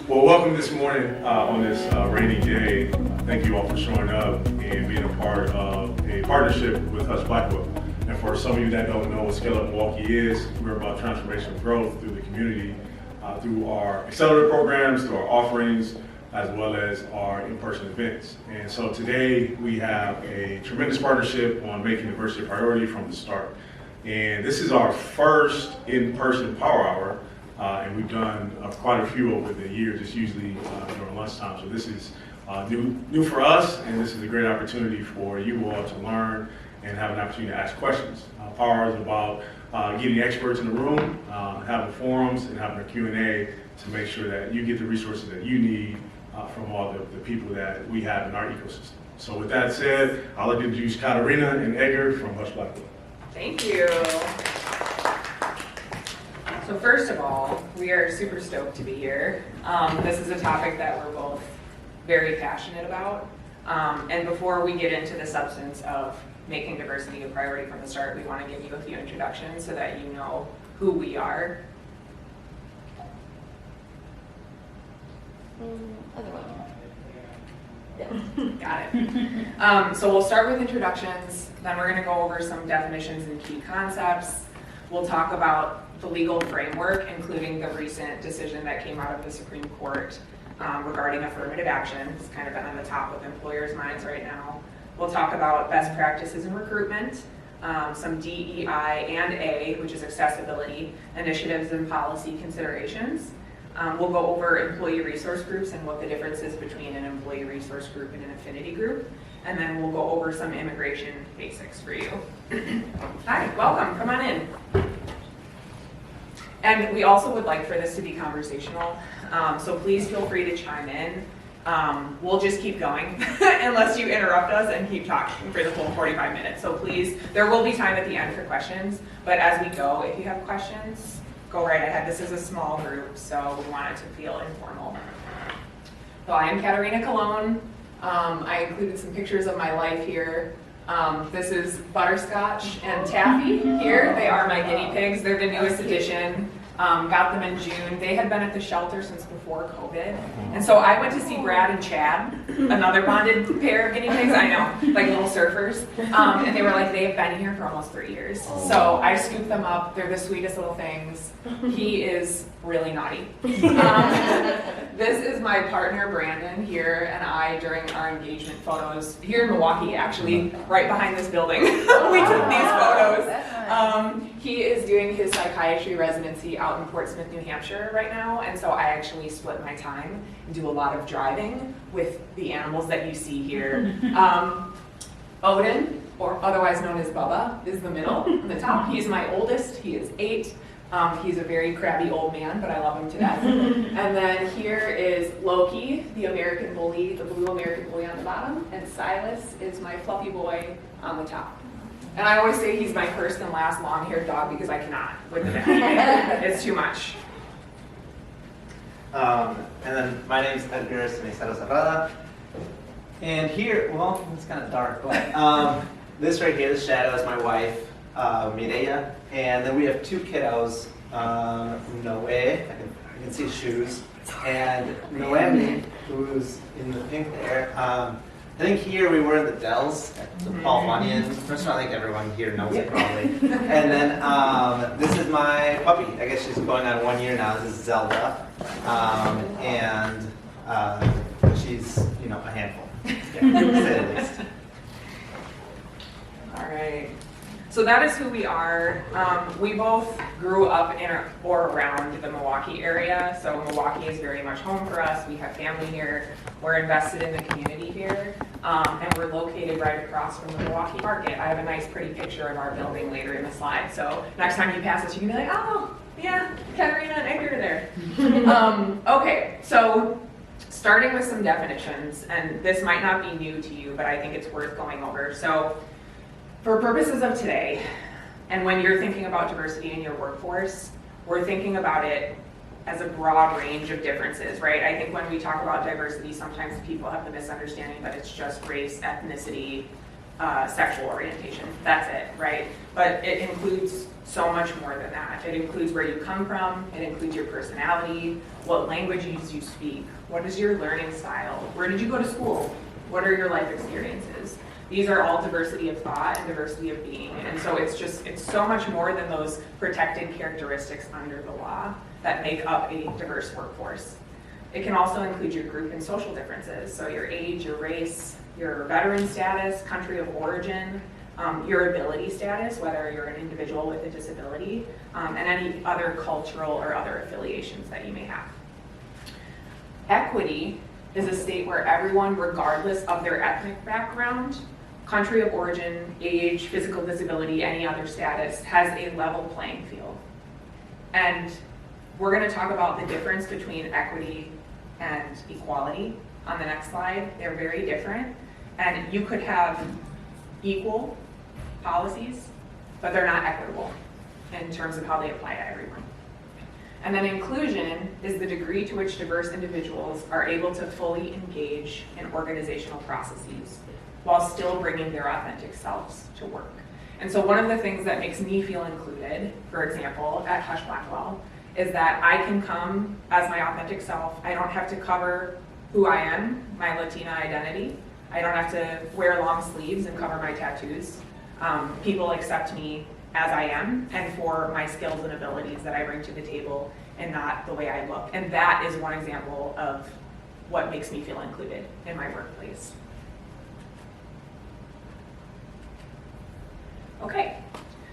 Well, welcome this morning on this rainy day. Thank you all for showing up and being a part of a partnership with Husch Blackwell. And for some of you that don't know what Scale Up Milwaukee is, we're about transformational growth through the community, through our accelerator programs, through our offerings, as well as our in-person events. And so today we have a tremendous partnership on making diversity a priority from the start. And this is our first in-person Power Hour. And we've done quite a few over the years. It's usually during lunchtime. So this is new for us, and this is a great opportunity for you all to learn and have an opportunity to ask questions. Power Hour is about getting experts in the room, having forums, and having a Q&A to make sure that you get the resources that you need from all the people that we have in our ecosystem. So with that said, I'd like to introduce Catarina and Edgar from Husch Blackwell. Thank you. So first of all, we are super stoked to be here. This is a topic that we're both very passionate about. And before we get into the substance of making diversity a priority from the start, we want to give you a few introductions so that you know who we are. Other one. Got it. So we'll start with introductions, then we're going to go over some definitions and key concepts. We'll talk about the legal framework, including the recent decision that came out of the Supreme Court regarding affirmative action. It's kind of been on the top of employers' minds right now. We'll talk about best practices in recruitment, some DEI and A, which is accessibility, initiatives and policy considerations. We'll go over employee resource groups and what the difference is between an employee resource group and an affinity group. And then we'll go over some immigration basics for you. Hi, welcome, come on in. And we also would like for this to be conversational, so please feel free to chime in. We'll just keep going unless you interrupt us and keep talking for the full 45 minutes. So please, there will be time at the end for questions, but as we go, if you have questions, go right ahead. This is a small group, so we want it to feel informal. So I am Catarina Colón. I included some pictures of my life here. This is Butterscotch and Taffy here. They are my guinea pigs. They're the newest addition. Got them in June. They had been at the shelter since before COVID. And so I went to see Brad and Chad, another bonded pair of guinea pigs. I know, like little surfers. And they were like, they have been here for almost 3 years. So I scooped them up. They're the sweetest little things. He is really naughty. This is my partner, Brandon, here, and I during our engagement photos here in Milwaukee, actually, right behind this building. We took these photos. He is doing his psychiatry residency out in Portsmouth, New Hampshire right now, and so I actually split my time and do a lot of driving with the animals that you see here. Odin, or otherwise known as Bubba, is the middle, on the top. He's my oldest, he is 8. He's a very crabby old man, but I love him to death. And then here is Loki, the American bully, the blue American bully on the bottom, and Silas is my fluffy boy on the top. And I always say he's my first and last long-haired dog because I cannot with him. It's too much. And then my name's Edgar Ceniceros-Herrada. And here, well, it's kind of dark, but this right here, the shadow, is my wife, Mireya. And then we have 2 kiddos, Noe, I can see shoes, and Noemi, who's in the pink there. I think here we were in the Dells at the Paul Bunyan restaurant. I think everyone here knows it probably. And then this is my puppy. I guess she's going on 1 year now. This is Zelda. And she's, a handful, to say the least. All right. So that is who we are. We both grew up in or around the Milwaukee area. So Milwaukee is very much home for us. We have family here. We're invested in the community here. And we're located right across from the Milwaukee Market. I have a nice pretty picture of our building later in the slide. So next time you pass us, you can be like, oh, yeah, Catarina and Edgar are there. Okay, so starting with some definitions, and this might not be new to you, but I think it's worth going over. So for purposes of today, and when you're thinking about diversity in your workforce, we're thinking about it as a broad range of differences, right? I think when we talk about diversity, sometimes people have the misunderstanding that it's just race, ethnicity, sexual orientation. That's it, right? But it includes so much more than that. It includes where you come from, it includes your personality, what languages you speak, what is your learning style, where did you go to school, what are your life experiences. These are all diversity of thought and diversity of being. And so it's so much more than those protected characteristics under the law that make up a diverse workforce. It can also include your group and social differences. So your age, your race, your veteran status, country of origin, your ability status, whether you're an individual with a disability, and any other cultural or other affiliations that you may have. Equity is a state where everyone, regardless of their ethnic background, country of origin, age, physical disability, any other status, has a level playing field. And we're going to talk about the difference between equity and equality on the next slide. They're very different. And you could have equal policies, but they're not equitable in terms of how they apply to everyone. And then inclusion is the degree to which diverse individuals are able to fully engage in organizational processes while still bringing their authentic selves to work. And so one of the things that makes me feel included, for example, at Husch Blackwell, is that I can come as my authentic self. I don't have to cover who I am, my Latina identity. I don't have to wear long sleeves and cover my tattoos. People accept me as I am and for my skills and abilities that I bring to the table and not the way I look. And that is one example of what makes me feel included in my workplace. Okay,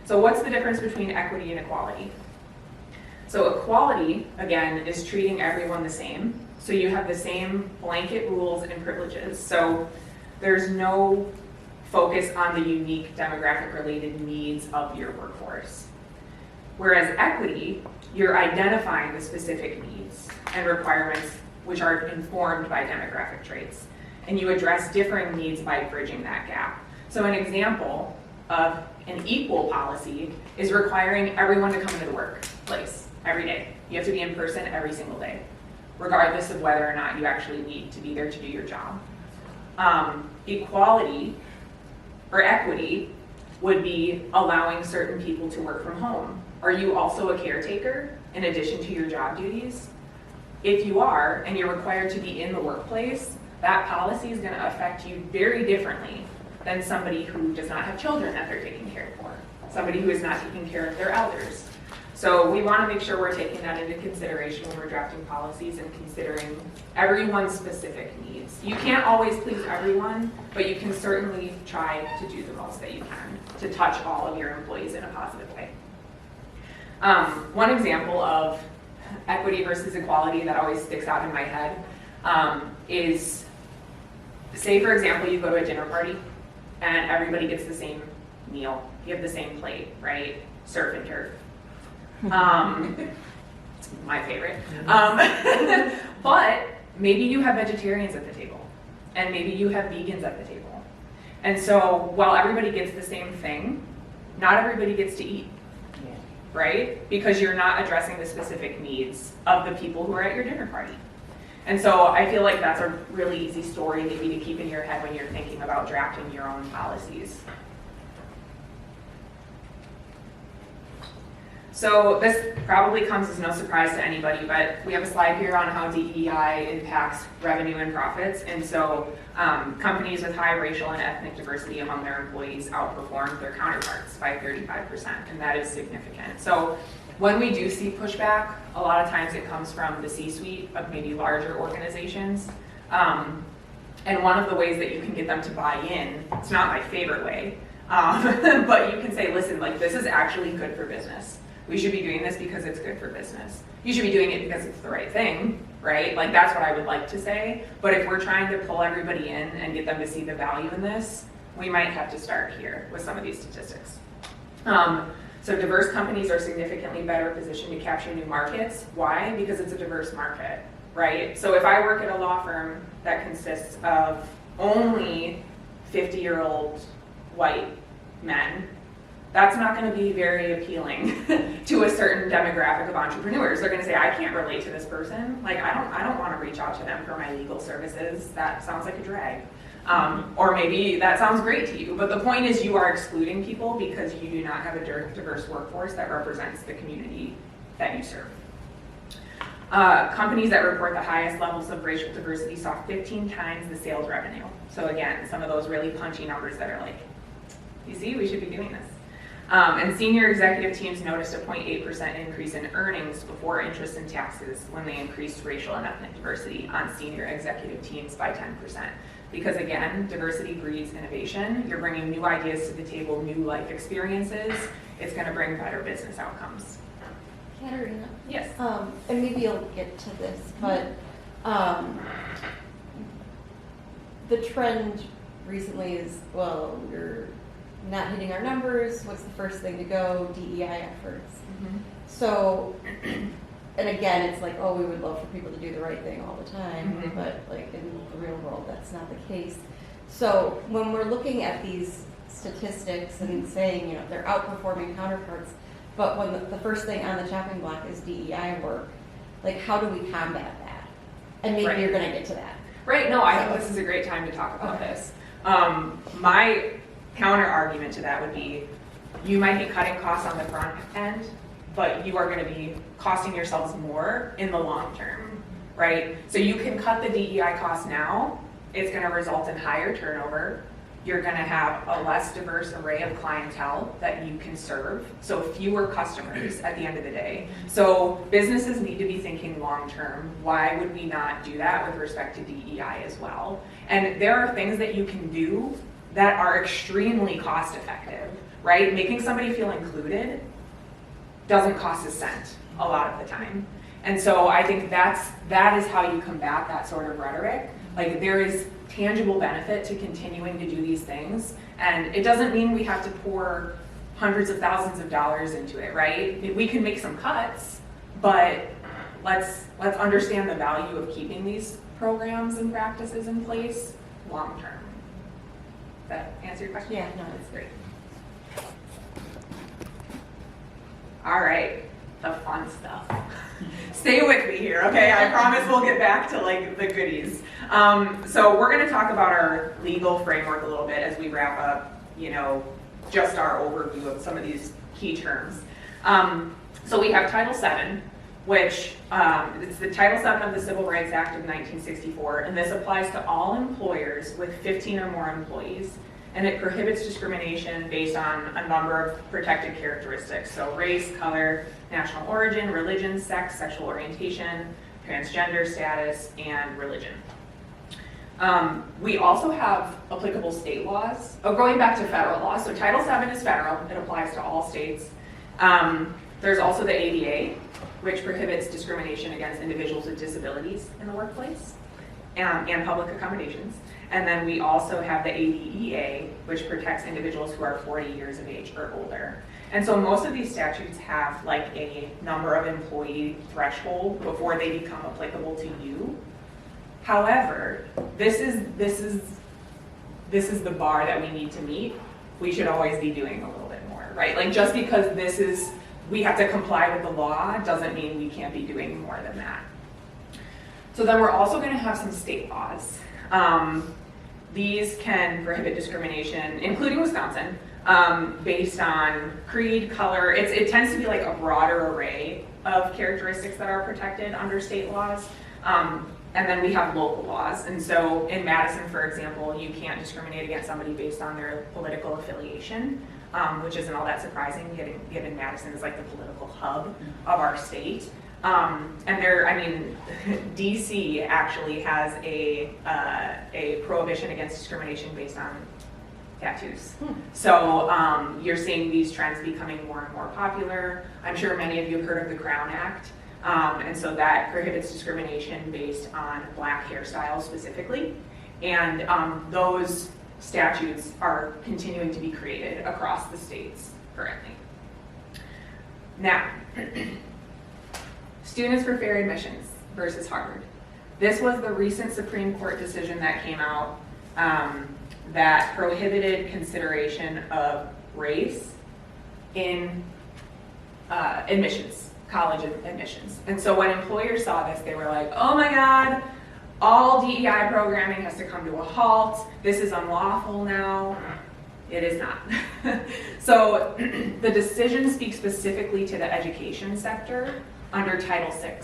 so what's the difference between equity and equality? So equality, again, is treating everyone the same. So you have the same blanket rules and privileges. So there's no focus on the unique demographic related needs of your workforce. Whereas equity, you're identifying the specific needs and requirements which are informed by demographic traits. And you address differing needs by bridging that gap. So an example of an equal policy is requiring everyone to come into the workplace every day. You have to be in person every single day, regardless of whether or not you actually need to be there to do your job. Equality or equity would be allowing certain people to work from home. Are you also a caretaker in addition to your job duties? If you are, and you're required to be in the workplace, that policy is going to affect you very differently than somebody who does not have children that they're taking care of, somebody who is not taking care of their elders. So we want to make sure we're taking that into consideration when we're drafting policies and considering everyone's specific needs. You can't always please everyone, but you can certainly try to do the most that you can to touch all of your employees in a positive way. One example of equity versus equality that always sticks out in my head is, say for example, you go to a dinner party and everybody gets the same meal. You have the same plate, right? Surf and turf. My favorite. But maybe you have vegetarians at the table, and maybe you have vegans at the table. And so while everybody gets the same thing, not everybody gets to eat, right? Because you're not addressing the specific needs of the people who are at your dinner party. And so I feel like that's a really easy story maybe to keep in your head when you're thinking about drafting your own policies. So this probably comes as no surprise to anybody, but we have a slide here on how DEI impacts revenue and profits. And so companies with high racial and ethnic diversity among their employees outperform their counterparts by 35%, and that is significant. So when we do see pushback, a lot of times it comes from the C-suite of maybe larger organizations. And one of the ways that you can get them to buy in, it's not my favorite way, but you can say, listen, like this is actually good for business. We should be doing this because it's good for business. You should be doing it because it's the right thing, right? Like that's what I would like to say. But if we're trying to pull everybody in and get them to see the value in this, we might have to start here with some of these statistics. So diverse companies are significantly better positioned to capture new markets. Why? Because it's a diverse market, right? So if I work at a law firm that consists of only 50-year-old white men, that's not going to be very appealing to a certain demographic of entrepreneurs. They're going to say, I can't relate to this person. Like, I don't want to reach out to them for my legal services. That sounds like a drag. Or maybe that sounds great to you, but the point is you are excluding people because you do not have a diverse workforce that represents the community that you serve. Companies that report the highest levels of racial diversity saw 15 times the sales revenue. So again, some of those really punchy numbers that are like, you see, we should be doing this. And senior executive teams noticed a 0.8% increase in earnings before interest and taxes when they increased racial and ethnic diversity on senior executive teams by 10%. Because again, diversity breeds innovation. You're bringing new ideas to the table, new life experiences. It's going to bring better business outcomes. Catarina. Yes. And maybe you'll get to this, but the trend recently is, well, we're not hitting our numbers. What's the first thing to go? DEI efforts. Mm-hmm. So, and again, it's like, oh, we would love for people to do the right thing all the time, Mhm. but like in the real world, that's not the case. So when we're looking at these statistics and saying, you know, they're outperforming counterparts, but when the first thing on the chopping block is DEI work, like how do we combat that? And maybe Right. you're going to get to that. Right, no, I think this is a great time to talk about this. My counter argument to that would be, you might be cutting costs on the front end, but you are going to be costing yourselves more in the long term, right? So you can cut the DEI costs now, it's going to result in higher turnover. You're going to have a less diverse array of clientele that you can serve, so fewer customers at the end of the day. So businesses need to be thinking long term. Why would we not do that with respect to DEI as well? And there are things that you can do that are extremely cost effective, right? Making somebody feel included doesn't cost a cent a lot of the time. And so I think that is how you combat that sort of rhetoric. Like, there is tangible benefit to continuing to do these things, and it doesn't mean we have to pour hundreds of thousands of dollars into it, right? We can make some cuts, but let's understand the value of keeping these programs and practices in place long term. Does that answer your question? Yeah, no, That's great. All right, the fun stuff. Stay with me here, okay? I promise we'll get back to like the goodies. So we're going to talk about our legal framework a little bit as we wrap up, you know, just our overview of some of these key terms. So we have Title VII, which it's the Title VII of the Civil Rights Act of 1964, and this applies to all employers with 15 or more employees. And it prohibits discrimination based on a number of protected characteristics. So race, color, national origin, religion, sex, sexual orientation, transgender status, and religion. We also have applicable state laws. Going back to federal laws, so Title VII is federal. It applies to all states. There's also the ADA, which prohibits discrimination against individuals with disabilities in the workplace, and public accommodations. And then we also have the ADEA, which protects individuals who are 40 years of age or older. And so most of these statutes have like a number of employee threshold before they become applicable to you. However, this is the bar that we need to meet. We should always be doing a little bit more, right? Like, just because we have to comply with the law doesn't mean we can't be doing more than that. So then we're also going to have some state laws. These can prohibit discrimination, including Wisconsin, based on creed, color. It tends to be like a broader array of characteristics that are protected under state laws. And then we have local laws. And so in Madison, for example, you can't discriminate against somebody based on their political affiliation, which isn't all that surprising, given Madison is like the political hub of our state. And DC actually has a prohibition against discrimination based on tattoos. So you're seeing these trends becoming more and more popular. I'm sure many of you have heard of the Crown Act. And so that prohibits discrimination based on black hairstyles specifically. And those statutes are continuing to be created across the states currently. Now, Students for Fair Admissions versus Harvard. This was the recent Supreme Court decision that came out that prohibited consideration of race in admissions, college admissions. And so when employers saw this, they were like, oh my God, all DEI programming has to come to a halt. This is unlawful now. It is not. So the decision speaks specifically to the education sector under Title VI.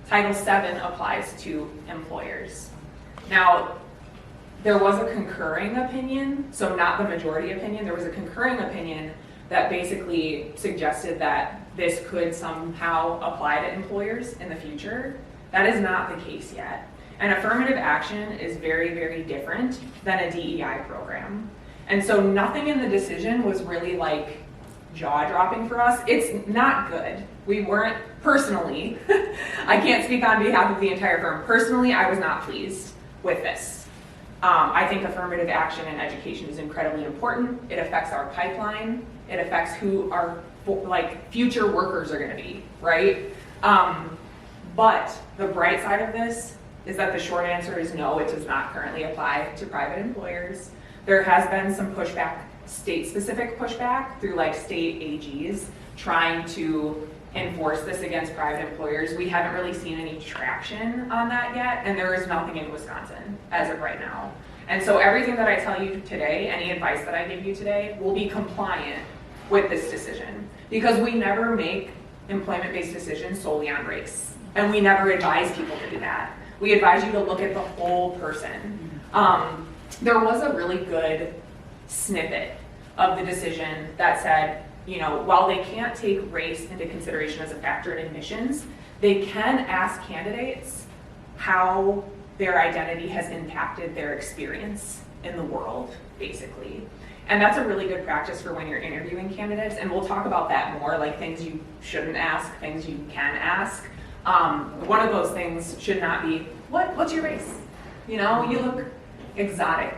Title VII applies to employers. Now, there was a concurring opinion, so not the majority opinion, there was a concurring opinion that basically suggested that this could somehow apply to employers in the future. That is not the case yet. And affirmative action is very, very different than a DEI program. And so nothing in the decision was really like jaw-dropping for us. It's not good. We weren't, personally, I can't speak on behalf of the entire firm. Personally, I was not pleased with this. I think affirmative action in education is incredibly important. It affects our pipeline. It affects who our future workers are going to be, right? But the bright side of this is that the short answer is no, it does not currently apply to private employers. There has been some pushback, state-specific pushback through like state AGs trying to enforce this against private employers. We haven't really seen any traction on that yet, and there is nothing in Wisconsin as of right now. And so everything that I tell you today, any advice that I give you today, will be compliant with this decision, because we never make employment-based decisions solely on race, and we never advise people to do that. We advise you to look at the whole person. There was a really good snippet of the decision that said, you know, while they can't take race into consideration as a factor in admissions, they can ask candidates how their identity has impacted their experience in the world, basically. And that's a really good practice for when you're interviewing candidates, and we'll talk about that more, like things you shouldn't ask, things you can ask. One of those things should not be, what's your race? You know, you look exotic.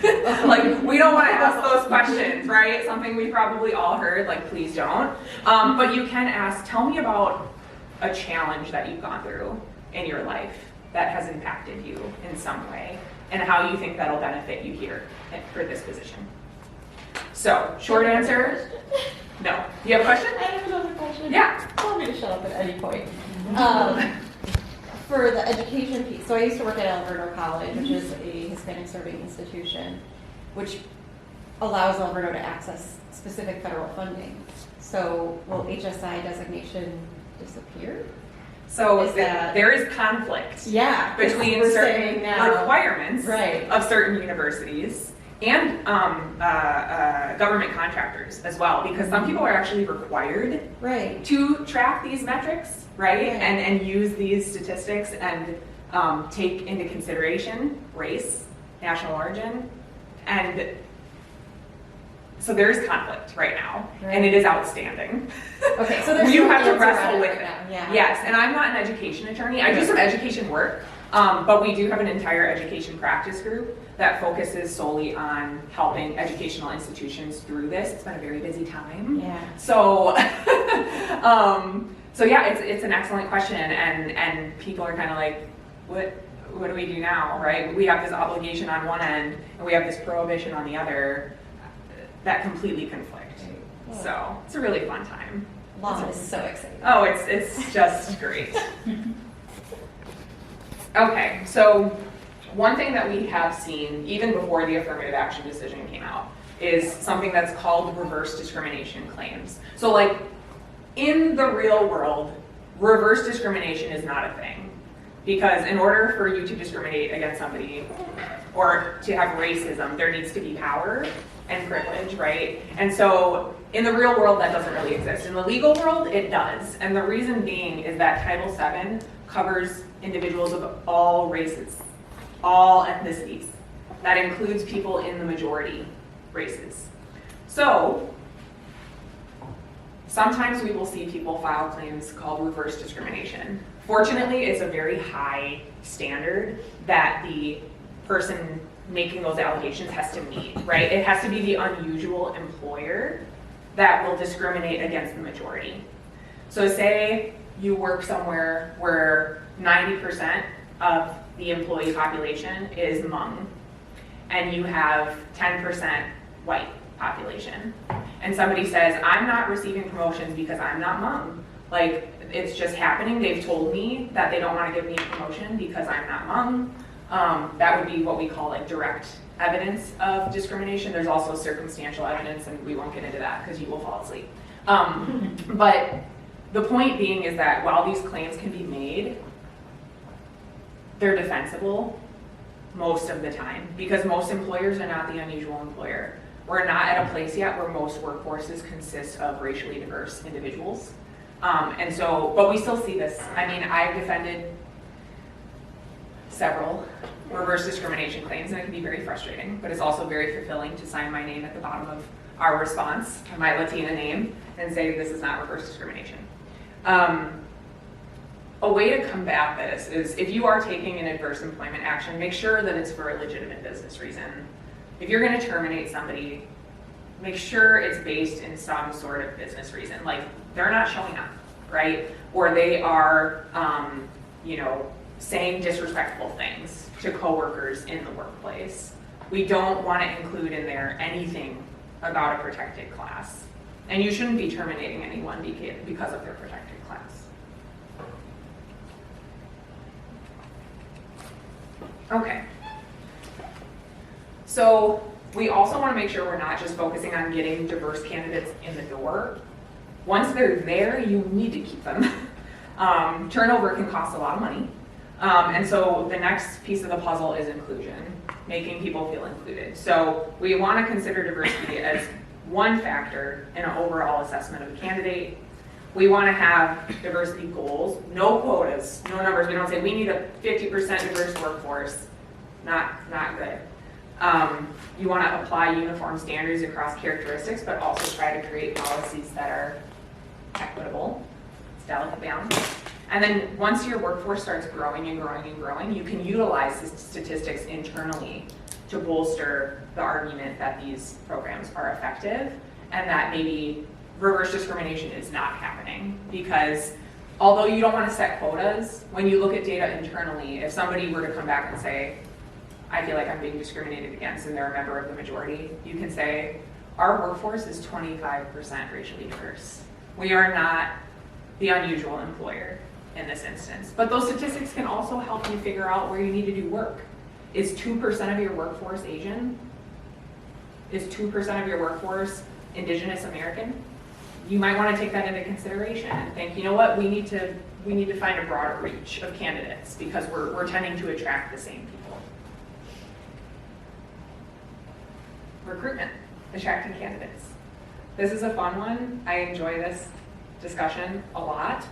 Like, we don't want to ask those questions, right? Something we probably all heard, like, please don't. But you can ask, tell me about a challenge that you've gone through in your life that has impacted you in some way, and how you think that'll benefit you here for this position. So, short answer, no. You have a question? I have another question. Yeah. Tell me to shut up at any point. For the education piece, so I used to work at Alberto College, which is a Hispanic serving institution, which allows Alberto to access specific federal funding. So will HSI designation disappear? So Is that- there is conflict Yeah. between we're certain saying now. requirements Right. of certain universities and government contractors as well, because some people are actually required Right. to track these metrics, right? Right. And use these statistics and take into consideration race, national origin, and so there's conflict right now, and it is outstanding. Okay, so there's you no have to answer wrestle on it with right it. now. Yeah. Yes, and I'm not an education attorney. I do some education work, but we do have an entire education practice group that focuses solely on helping educational institutions through this. It's been a very busy time. Yeah. So, so yeah, it's an excellent question, and people are kind of like, what do we do now, right? We have this obligation on one end, and we have this prohibition on the other that completely conflict. Right. So it's a really fun time. Law is so exciting. Oh, it's just great. Okay, so one thing that we have seen, even before the affirmative action decision came out, is something that's called reverse discrimination claims. So like, in the real world, reverse discrimination is not a thing. Because in order for you to discriminate against somebody, or to have racism, there needs to be power and privilege, right? And so in the real world, that doesn't really exist. In the legal world, it does. And the reason being is that Title VII covers individuals of all races, all ethnicities. That includes people in the majority races. So sometimes we will see people file claims called reverse discrimination. Fortunately, it's a very high standard that the person making those allegations has to meet, right? It has to be the unusual employer that will discriminate against the majority. So say you work somewhere where 90% of the employee population is Hmong, and you have 10% white population. And somebody says, I'm not receiving promotions because I'm not Hmong. Like, it's just happening. They've told me that they don't want to give me a promotion because I'm not Hmong. That would be what we call like direct evidence of discrimination. There's also circumstantial evidence, and we won't get into that because you will fall asleep. But the point being is that while these claims can be made, they're defensible most of the time because most employers are not the unusual employer. We're not at a place yet where most workforces consist of racially diverse individuals. But we still see this. I mean, I've defended several reverse discrimination claims, and it can be very frustrating, but it's also very fulfilling to sign my name at the bottom of our response, my Latina name, and say this is not reverse discrimination. A way to combat this is if you are taking an adverse employment action, make sure that it's for a legitimate business reason. If you're going to terminate somebody, make sure it's based in some sort of business reason, like they're not showing up, right? Or they are, saying disrespectful things to coworkers in the workplace. We don't want to include in there anything about a protected class. And you shouldn't be terminating anyone because of their protected class. Okay. So we also want to make sure we're not just focusing on getting diverse candidates in the door. Once they're there, you need to keep them. Turnover can cost a lot of money. And so the next piece of the puzzle is inclusion, making people feel included. So we want to consider diversity as one factor in an overall assessment of a candidate. We want to have diversity goals, no quotas, no numbers. We don't say we need a 50% diverse workforce. Not good. You want to apply uniform standards across characteristics, but also try to create policies that are equitable. It's delicate balance. And then once your workforce starts growing and growing and growing, you can utilize the statistics internally to bolster the argument that these programs are effective and that maybe reverse discrimination is not happening. Because although you don't want to set quotas, when you look at data internally, if somebody were to come back and say, I feel like I'm being discriminated against and they're a member of the majority, you can say, our workforce is 25% racially diverse. We are not the unusual employer in this instance. But those statistics can also help you figure out where you need to do work. Is 2% of your workforce Asian? Is 2% of your workforce Indigenous American? You might want to take that into consideration and think, you know what, we need to find a broader reach of candidates because we're tending to attract the same people. Recruitment, attracting candidates. This is a fun one. I enjoy this discussion a lot.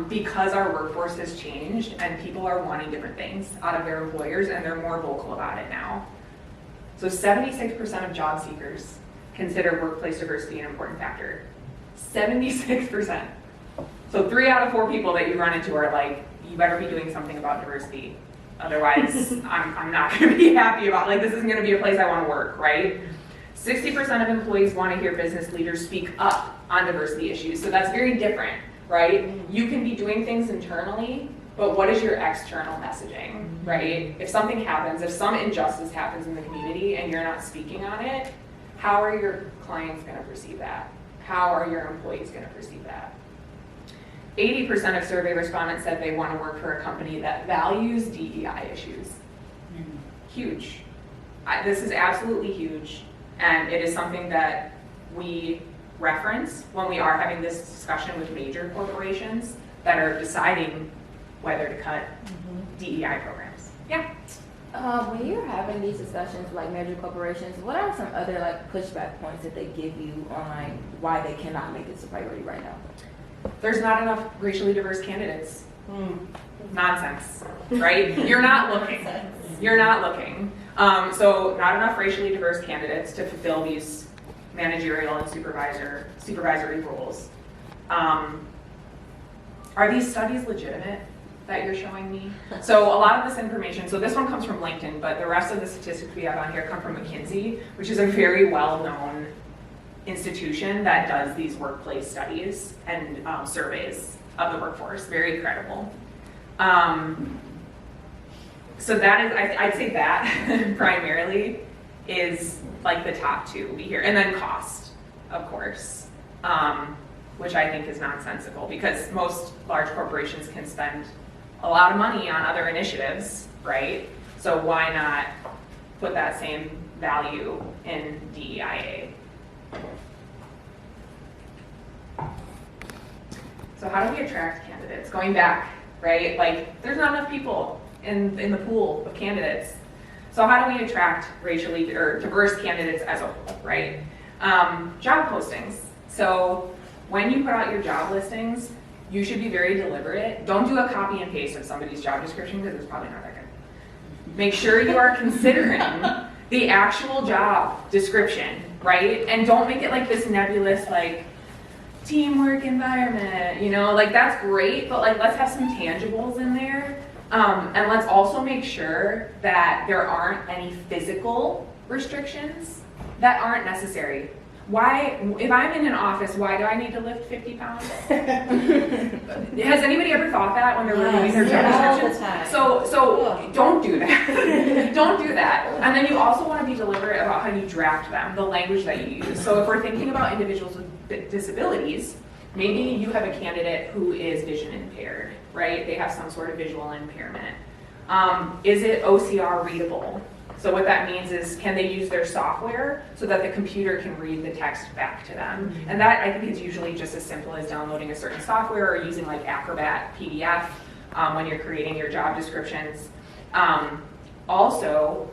Because our workforce has changed and people are wanting different things out of their employers and they're more vocal about it now. So 76% of job seekers consider workplace diversity an important factor. 76%. So 3 out of 4 people that you run into are like, you better be doing something about diversity. Otherwise, I'm not going to be happy about, like, this isn't going to be a place I want to work, right? 60% of employees want to hear business leaders speak up on diversity issues. So that's very different. Right? You can be doing things internally, but what is your external messaging, right? If something happens, if some injustice happens in the community and you're not speaking on it, how are your clients going to perceive that? How are your employees going to perceive that? 80% of survey respondents said they want to work for a company that values DEI issues. Huge. This is absolutely huge, and it is something that we reference when we are having this discussion with major corporations that are deciding whether to cut DEI programs. Yeah. When you're having these discussions with like major corporations, what are some other like pushback points that they give you on like why they cannot make this a priority right now? There's not enough racially diverse candidates. Nonsense, right? You're not looking. You're not looking. So not enough racially diverse candidates to fulfill these managerial and supervisory roles. Are these studies legitimate that you're showing me? So a lot of this information, so this one comes from LinkedIn, but the rest of the statistics we have on here come from McKinsey, which is a very well-known institution that does these workplace studies and surveys of the workforce, very credible. So that is, I'd say that primarily is like the top two we hear, and then cost, of course. which I think is nonsensical because most large corporations can spend a lot of money on other initiatives, right? So why not put that same value in DEIA? So how do we attract candidates? Going back, right? Like, there's not enough people in the pool of candidates. So how do we attract racially or diverse candidates as a whole, right? Job postings. So when you put out your job listings, you should be very deliberate. Don't do a copy and paste of somebody's job description because it's probably not that good. Make sure you are considering the actual job description, right? And don't make it like this nebulous, like, teamwork environment, you know, like that's great, but like let's have some tangibles in there. And let's also make sure that there aren't any physical restrictions that aren't necessary. Why, if I'm in an office, why do I need to lift 50 pounds? Has anybody ever thought that when they're reviewing their job all the descriptions? time. So don't do that. Don't do that. And then you also want to be deliberate about how you draft them, the language that you use. So if we're thinking about individuals with disabilities, maybe you have a candidate who is vision impaired, right? They have some sort of visual impairment. Is it OCR readable? So what that means is, can they use their software so that the computer can read the text back to them? And that, I think, is usually just as simple as downloading a certain software or using like Acrobat PDF when you're creating your job descriptions. Also,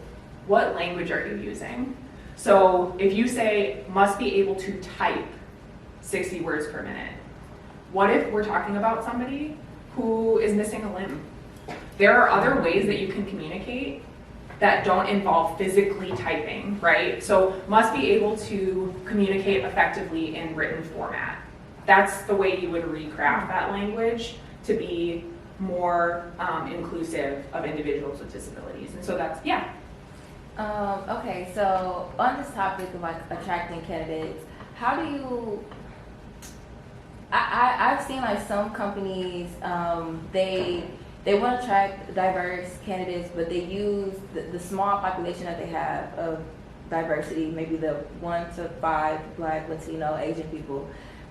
what language are you using? So if you say, must be able to type 60 words per minute, what if we're talking about somebody who is missing a limb? There are other ways that you can communicate that don't involve physically typing, right? So must be able to communicate effectively in written format. That's the way you would recraft that language to be more inclusive of individuals with disabilities. And so that's, yeah. Okay, so on this topic of like attracting candidates, how do you, I've seen like some companies, they want to attract diverse candidates, but they use the small population that they have of diversity, maybe the 1 to 5 Black, Latino, Asian people,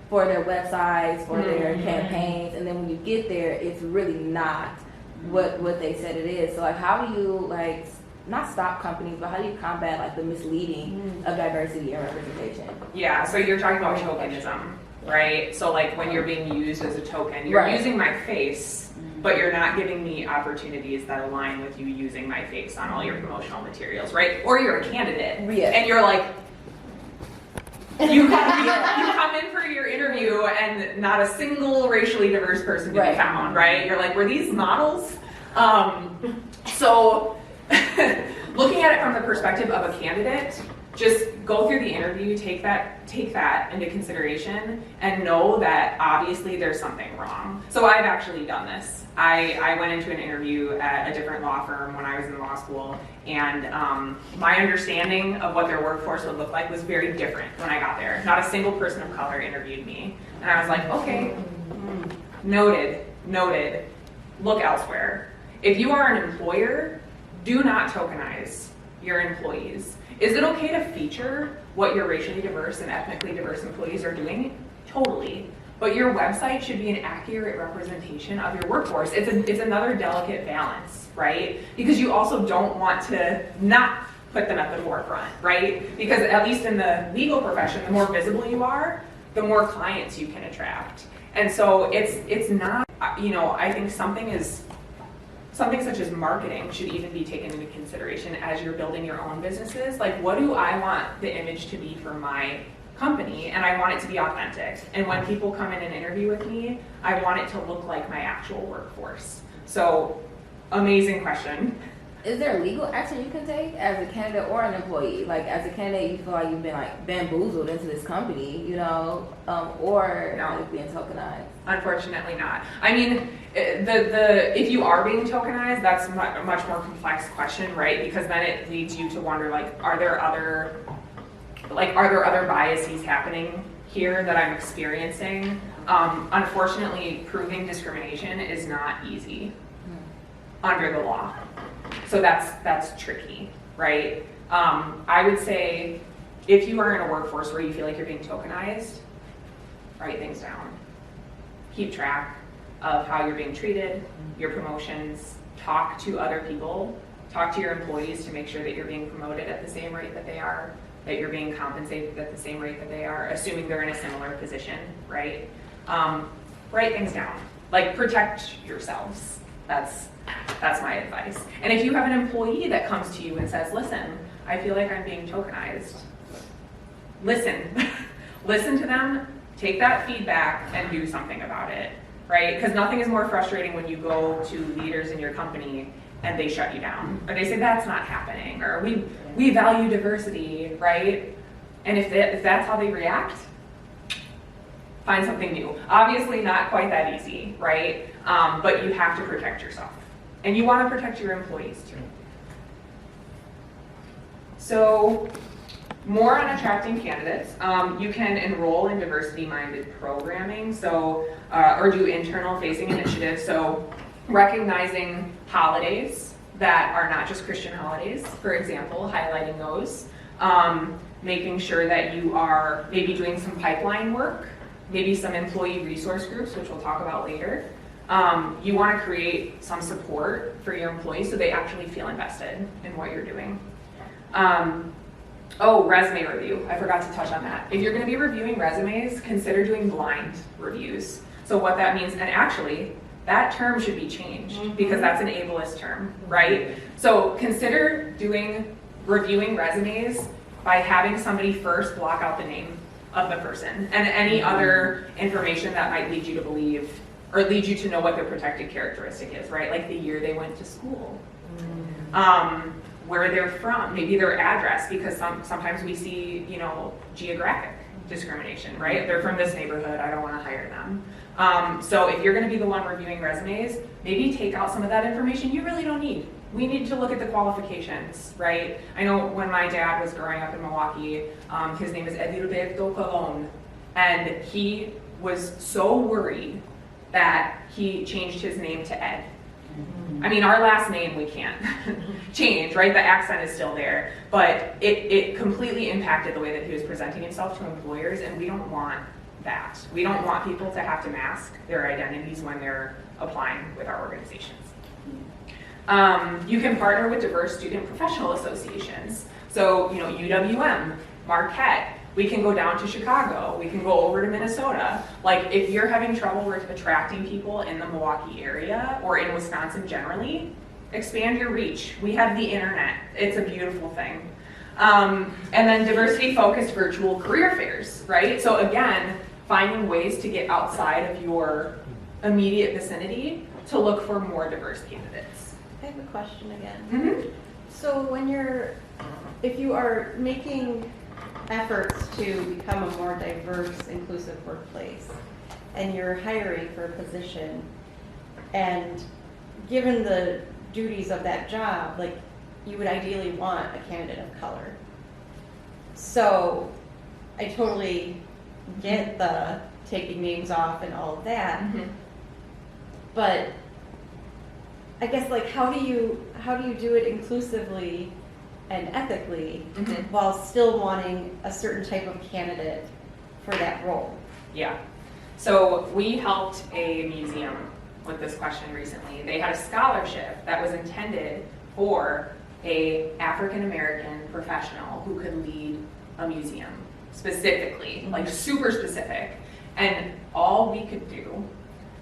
for their websites, for their campaigns, and then when you get there, it's really not what they said it is. So like, how do you like not stop companies, but how do you combat like the misleading of diversity and representation? Yeah, so you're talking about tokenism, right? So like when you're being used as a token, you're Right. using my face, but you're not giving me opportunities that align with you using my face on all your promotional materials, right? Or you're a candidate, Yeah. and you're like, you come in for your interview and not a single racially diverse person can be Right. found, right? You're like, were these models? So looking at it from the perspective of a candidate, just go through the interview, take that into consideration, and know that obviously there's something wrong. So I've actually done this. I went into an interview at a different law firm when I was in law school, and my understanding of what their workforce would look like was very different when I got there. Not a single person of color interviewed me. And I was like, okay, noted, look elsewhere. If you are an employer, do not tokenize your employees. Is it okay to feature what your racially diverse and ethnically diverse employees are doing? Totally. But your website should be an accurate representation of your workforce. It's another delicate balance, right? Because you also don't want to not put them at the forefront, right? Because at least in the legal profession, the more visible you are, the more clients you can attract. And so it's not, I think something such as marketing should even be taken into consideration as you're building your own businesses. Like, what do I want the image to be for my company? And I want it to be authentic. And when people come in and interview with me, I want it to look like my actual workforce. So, amazing question. Is there legal action you can take as a candidate or an employee? Like, as a candidate, you feel like you've been like bamboozled into this company, or No. like being tokenized? Unfortunately not. I mean, if you are being tokenized, that's a much more complex question, right? Because then it leads you to wonder, like, are there other biases happening here that I'm experiencing? Unfortunately, proving discrimination is not easy under the law. So that's tricky, right? I would say if you are in a workforce where you feel like you're being tokenized, write things down. Keep track of how you're being treated, your promotions, talk to other people, talk to your employees to make sure that you're being promoted at the same rate that they are, that you're being compensated at the same rate that they are, assuming they're in a similar position, right? Write things down, like protect yourselves. That's my advice. And if you have an employee that comes to you and says, listen, I feel like I'm being tokenized, listen. Listen to them, take that feedback, and do something about it, right? Because nothing is more frustrating when you go to leaders in your company and they shut you down, or they say that's not happening, or we value diversity, right? And if that's how they react, find something new. Obviously not quite that easy, right? But you have to protect yourself. And you want to protect your employees too. So, more on attracting candidates. You can enroll in diversity-minded programming, so or do internal-facing initiatives. So, recognizing holidays that are not just Christian holidays, for example, highlighting those. Making sure that you are maybe doing some pipeline work, maybe some employee resource groups, which we'll talk about later. You want to create some support for your employees so they actually feel invested in what you're doing. Resume review. I forgot to touch on that. If you're going to be reviewing resumes, consider doing blind reviews. So what that means, and actually, that term should be changed because that's an ableist term, right? So consider reviewing resumes by having somebody first block out the name of the person and any other information that might lead you to believe or lead you to know what their protected characteristic is, right? Like the year they went to school, where they're from, maybe their address, because sometimes we see, geographic discrimination, right? If they're from this neighborhood, I don't want to hire them. So if you're going to be the one reviewing resumes, maybe take out some of that information you really don't need. We need to look at the qualifications, right? I know when my dad was growing up in Milwaukee, his name is Edgar Colón, and he was so worried that he changed his name to Ed. I mean, our last name we can't change, right? The accent is still there, but it completely impacted the way that he was presenting himself to employers, and we don't want that. We don't want people to have to mask their identities when they're applying with our organizations. You can partner with diverse student professional associations. So, UWM, Marquette, we can go down to Chicago, we can go over to Minnesota. Like, if you're having trouble with attracting people in the Milwaukee area or in Wisconsin generally, expand your reach. We have the internet. It's a beautiful thing. And then diversity-focused virtual career fairs, right? So again, finding ways to get outside of your immediate vicinity to look for more diverse candidates. I have a question again. Mm-hmm. So if you are making efforts to become a more diverse, inclusive workplace, and you're hiring for a position, and given the duties of that job, like, you would ideally want a candidate of color. So I totally get the taking names off and all of that, but I guess, like, how do you do it inclusively and ethically while still wanting a certain type of candidate for that role? Yeah. So we helped a museum with this question recently. They had a scholarship that was intended for a African American professional who could lead a museum specifically, like super specific. And all we could do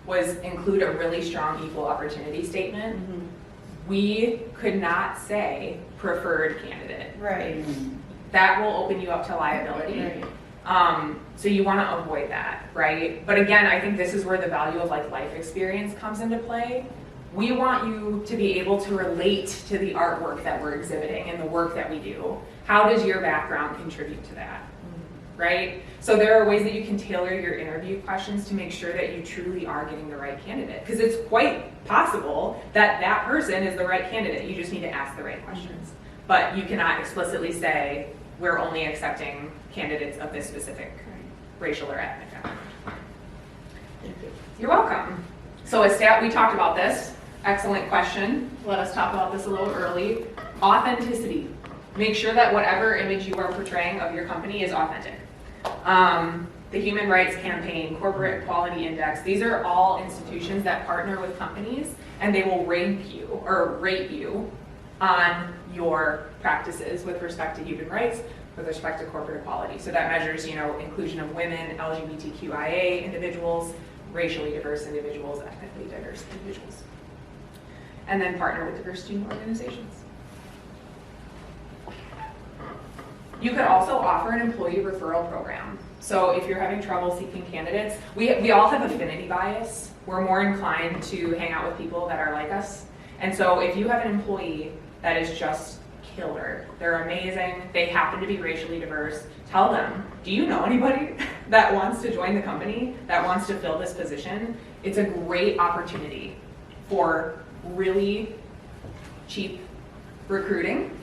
was include a really strong equal opportunity statement. We could not say preferred candidate. Right. That will open you up to liability. Right. So you want to avoid that, right? But again, I think this is where the value of life experience comes into play. We want you to be able to relate to the artwork that we're exhibiting and the work that we do. How does your background contribute to that, right? So there are ways that you can tailor your interview questions to make sure that you truly are getting the right candidate. Because it's quite possible that that person is the right candidate. You just need to ask the right questions. But you cannot explicitly say, we're only accepting candidates of this specific racial or ethnic background. Thank you. You're welcome. So we talked about this. Excellent question. Let us talk about this a little early. Authenticity. Make sure that whatever image you are portraying of your company is authentic. the Human Rights Campaign, Corporate Quality Index. These are all institutions that partner with companies, and they will rate you on your practices with respect to human rights, with respect to corporate equality. So that measures, inclusion of women, LGBTQIA individuals, racially diverse individuals, ethnically diverse individuals. And then partner with diverse student organizations. You could also offer an employee referral program. So if you're having trouble seeking candidates, we all have affinity bias. We're more inclined to hang out with people that are like us. And so if you have an employee that is just killer, they're amazing, they happen to be racially diverse, tell them, do you know anybody that wants to join the company, that wants to fill this position? It's a great opportunity for really cheap recruiting,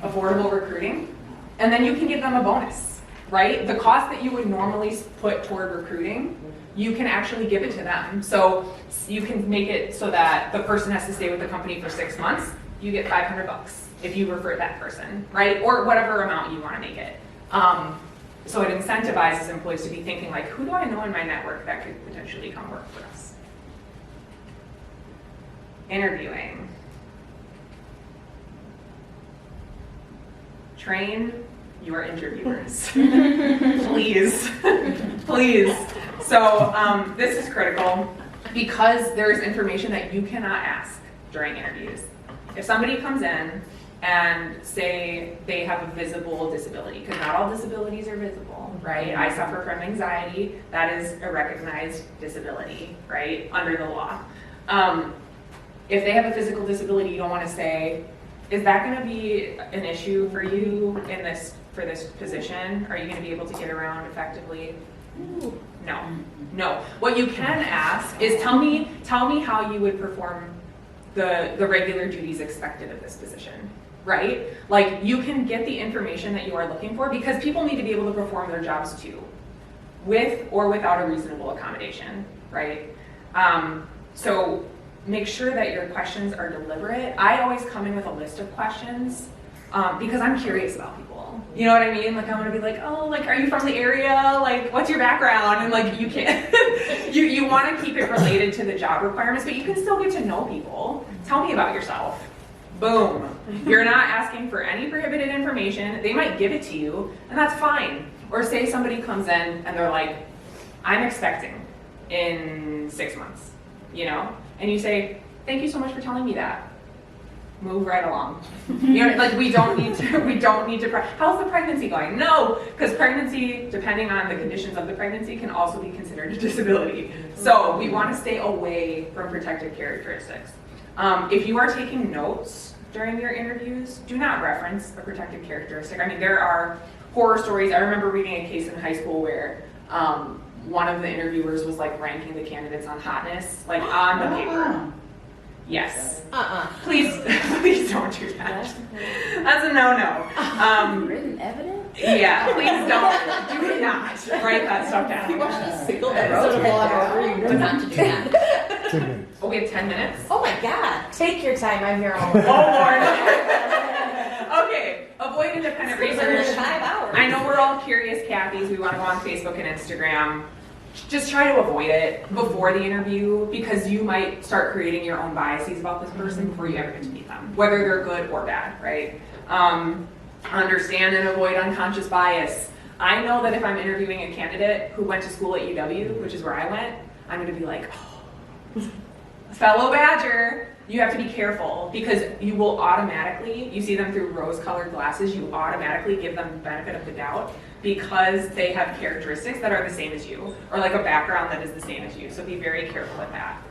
affordable recruiting, and then you can give them a bonus, right? The cost that you would normally put toward recruiting, you can actually give it to them. So you can make it so that the person has to stay with the company for 6 months, you get $500 if you refer that person, right? Or whatever amount you want to make it. So it incentivizes employees to be thinking like, who do I know in my network that could potentially come work for us? Interviewing. Train your interviewers. Please, please. So this is critical because there's information that you cannot ask during interviews. If somebody comes in and say they have a visible disability, because not all disabilities are visible, right? I suffer from anxiety. That is a recognized disability, right, under the law. If they have a physical disability, you don't want to say, is that going to be an issue for you for this position? Are you going to be able to get around effectively? No. What you can ask is tell me how you would perform the regular duties expected of this position, right? Like you can get the information that you are looking for because people need to be able to perform their jobs too, with or without a reasonable accommodation, right? So make sure that your questions are deliberate. I always come in with a list of questions because I'm curious about people. You know what I mean? Like I want to be like, oh, like, are you from the area? Like, what's your background? And like, you can't, you want to keep it related to the job requirements, but you can still get to know people. Tell me about yourself. Boom. You're not asking for any prohibited information. They might give it to you, and that's fine. Or say somebody comes in and they're like, I'm expecting in 6 months, And you say, thank you so much for telling me that. Move right along. Like we don't need to, how's the pregnancy going? No, because pregnancy, depending on the conditions of the pregnancy, can also be considered a disability. So we want to stay away from protected characteristics. If you are taking notes during your interviews, do not reference a protected characteristic. I mean, there are horror stories. I remember reading a case in high school where one of the interviewers was like ranking the candidates on hotness, like on the paper. Yes. Please don't do that. That's a no-no. Written evidence? Yeah, please do not write that stuff down. We watched a single episode of Law and Order, not to do that. 10 minutes. Oh, we have 10 minutes? Oh my God. Take your time, I'm here all Oh, Lord. Okay, avoid independent research. 5 hours. I know we're all curious Kathys. We want to go on Facebook and Instagram. Just try to avoid it before the interview because you might start creating your own biases about this person before you ever get to meet them, whether they're good or bad, right? Understand and avoid unconscious bias. I know that if I'm interviewing a candidate who went to school at UW, which is where I went, I'm going to be like, oh, fellow Badger, you have to be careful because you will automatically, you see them through rose-colored glasses, you automatically give them the benefit of the doubt because they have characteristics that are the same as you or like a background that is the same as you. So be very careful with that.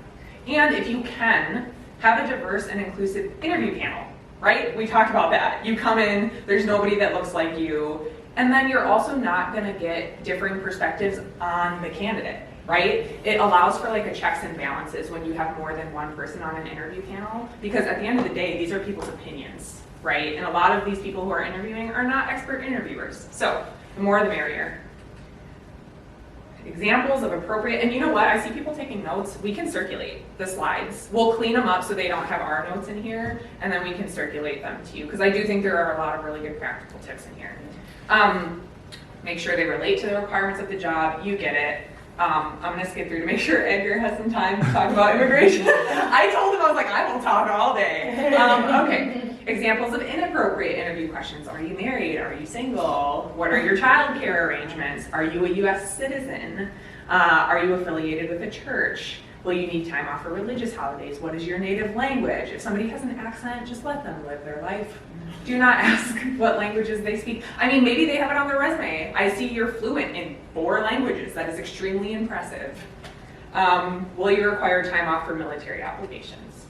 And if you can, have a diverse and inclusive interview panel, right? We talked about that. You come in, there's nobody that looks like you, and then you're also not going to get differing perspectives on the candidate, right? It allows for like a checks and balances when you have more than one person on an interview panel because at the end of the day, these are people's opinions, right? And a lot of these people who are interviewing are not expert interviewers. So the more the merrier. Examples of appropriate, and you know what? I see people taking notes. We can circulate the slides. We'll clean them up so they don't have our notes in here, and then we can circulate them to you because I do think there are a lot of really good practical tips in here. make sure they relate to the requirements of the job. You get it. I'm gonna skip through to make sure Edgar has some time to talk about immigration. I told him, I was like, I will talk all day. Okay, examples of inappropriate interview questions. Are you married? Are you single? What are your child care arrangements? Are you a US citizen? Are you affiliated with a church? Will you need time off for religious holidays? What is your native language? If somebody has an accent, just let them live their life. Do not ask what languages they speak. I mean, maybe they have it on their resume. I see you're fluent in 4 languages. That is extremely impressive. Will you require time off for military obligations?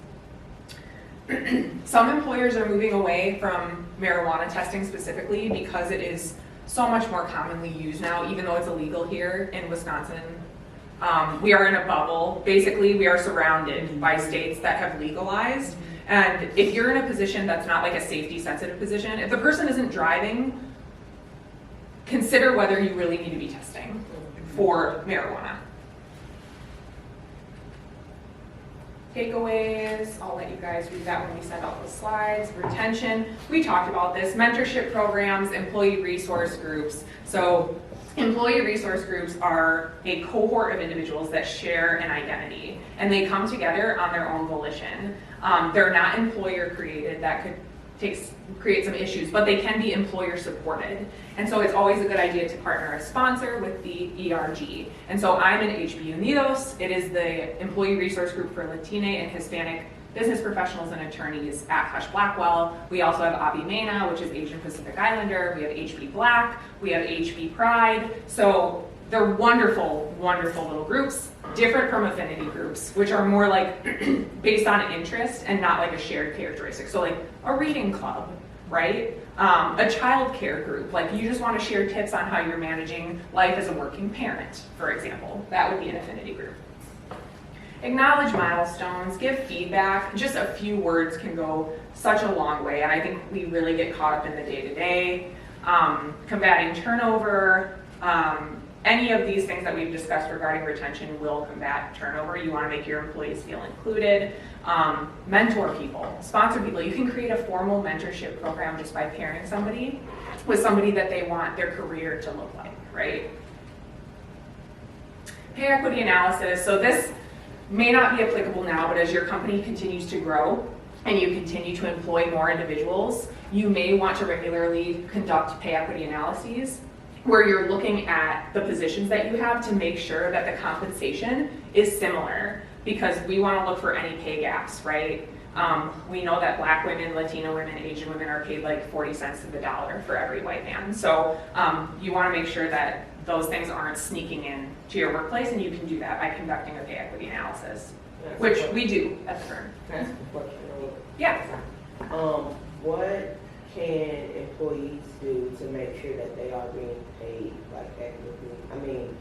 Some employers are moving away from marijuana testing specifically because it is so much more commonly used now, even though it's illegal here in Wisconsin. We are in a bubble. Basically, we are surrounded by states that have legalized. And if you're in a position that's not like a safety sensitive position, if the person isn't driving, consider whether you really need to be testing for marijuana. Takeaways, I'll let you guys read that when we send out the slides. Retention, we talked about this. Mentorship programs, employee resource groups. So employee resource groups are a cohort of individuals that share an identity, and they come together on their own volition. They're not employer created. That could create some issues, but they can be employer supported. And so it's always a good idea to partner a sponsor with the ERG. And so I'm in HB Unidos. It is the employee resource group for Latina and Hispanic business professionals and attorneys at Husch Blackwell. We also have Abi Mena, which is Asian Pacific Islander. We have HB Black. We have HB Pride. So they're wonderful, wonderful little groups, different from affinity groups, which are more like based on interest and not like a shared characteristic. So like a reading club, right? A child care group, like you just want to share tips on how you're managing life as a working parent, for example. That would be an affinity group. Acknowledge milestones, give feedback. Just a few words can go such a long way, and I think we really get caught up in the day-to-day. Combating turnover, any of these things that we've discussed regarding retention will combat turnover. You want to make your employees feel included. Mentor people, sponsor people. You can create a formal mentorship program just by pairing somebody with somebody that they want their career to look like, right? Pay equity analysis. So this may not be applicable now, but as your company continues to grow and you continue to employ more individuals, you may want to regularly conduct pay equity analyses where you're looking at the positions that you have to make sure that the compensation is similar, because we want to look for any pay gaps, right? We know that Black women, Latino women, Asian women are paid like 40 cents to the dollar for every white man. So you want to make sure that those things aren't sneaking in to your workplace, and you can do that by conducting a pay equity analysis, which we do at the firm. Can I ask a question? Yeah. What can employees do to make sure that they are being paid like equitably? I mean,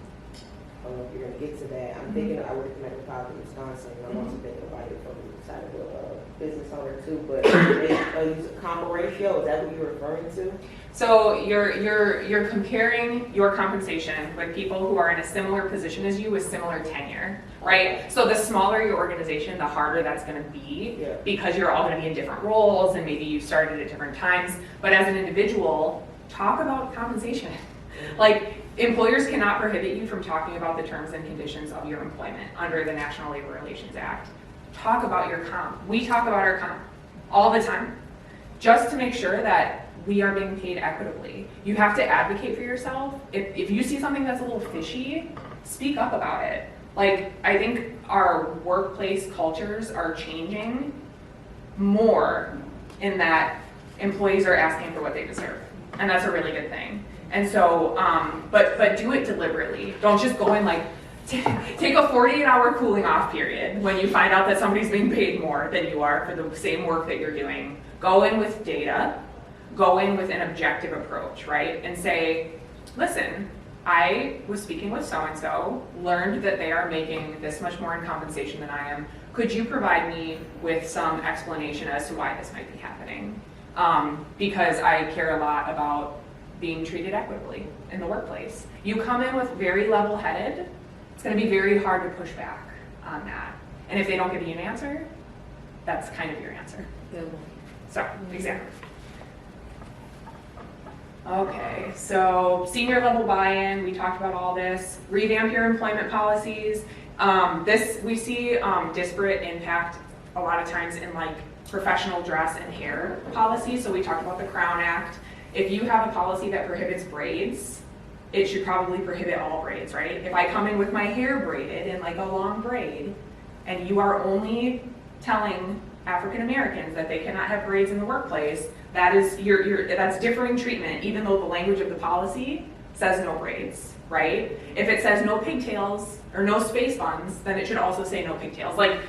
I don't know if you're gonna get to that. I'm thinking, I work in Metropolitan Wisconsin, and I'm also thinking about it from the side of the business owner too, but they use a comp ratio, is that what you're referring to? So you're comparing your compensation with people who are in a similar position as you with similar tenure, right? So the smaller your organization, the harder that's going to be, because you're all going to be in different roles and maybe you started at different times. But as an individual, talk about compensation. Like, employers cannot prohibit you from talking about the terms and conditions of your employment under the National Labor Relations Act. Talk about your comp. We talk about our comp all the time, just to make sure that we are being paid equitably. You have to advocate for yourself. If you see something that's a little fishy, speak up about it. Like, I think our workplace cultures are changing more in that employees are asking for what they deserve, and that's a really good thing. And so, but do it deliberately. Don't just go in like, take a 48-hour cooling off period when you find out that somebody's being paid more than you are for the same work that you're doing. Go in with data, go in with an objective approach, right? And say, listen, I was speaking with so-and-so, learned that they are making this much more in compensation than I am. Could you provide me with some explanation as to why this might be happening? Because I care a lot about being treated equitably in the workplace. You come in with very level-headed, it's going to be very hard to push back on that. And if they don't give you an answer, that's kind of your answer. So, exactly. Okay, so senior level buy-in, we talked about all this. Revamp your employment policies. We see disparate impact a lot of times in like professional dress and hair policies. So we talked about the Crown Act. If you have a policy that prohibits braids, it should probably prohibit all braids, right? If I come in with my hair braided in like a long braid, and you are only telling African Americans that they cannot have braids in the workplace, that is that's differing treatment, even though the language of the policy says no braids, right? If it says no pigtails or no space buns, then it should also say no pigtails. Like,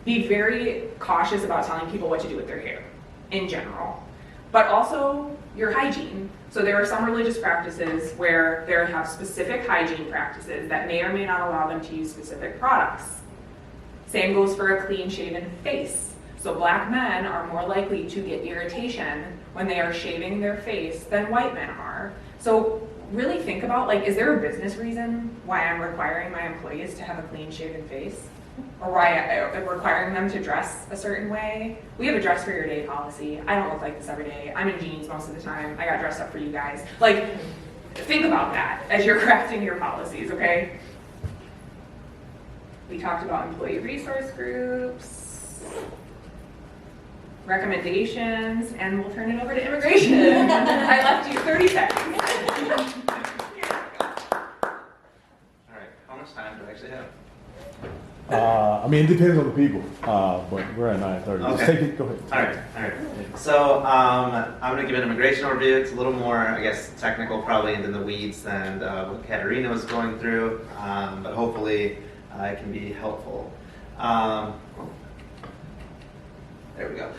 be very cautious about telling people what to do with their hair in general, but also your hygiene. So there are some religious practices where there have specific hygiene practices that may or may not allow them to use specific products. Same goes for a clean shaven face. So black men are more likely to get irritation when they are shaving their face than white men are. So really think about, like, is there a business reason why I'm requiring my employees to have a clean shaven face? Or why I'm requiring them to dress a certain way? We have a dress for your day policy. I don't look like this every day. I'm in jeans most of the time. I got dressed up for you guys. Like, think about that as you're crafting your policies, okay? We talked about employee resource groups, recommendations, and we'll turn it over to immigration. I left you 30 seconds. All right, how much time do I actually have? I mean, it depends on the people, but we're at 9:30. Just Okay. take it, go ahead. All right. So I'm going to give an immigration overview. It's a little more, I guess, technical, probably into the weeds than what Catarina was going through, but hopefully it can be helpful. There we go.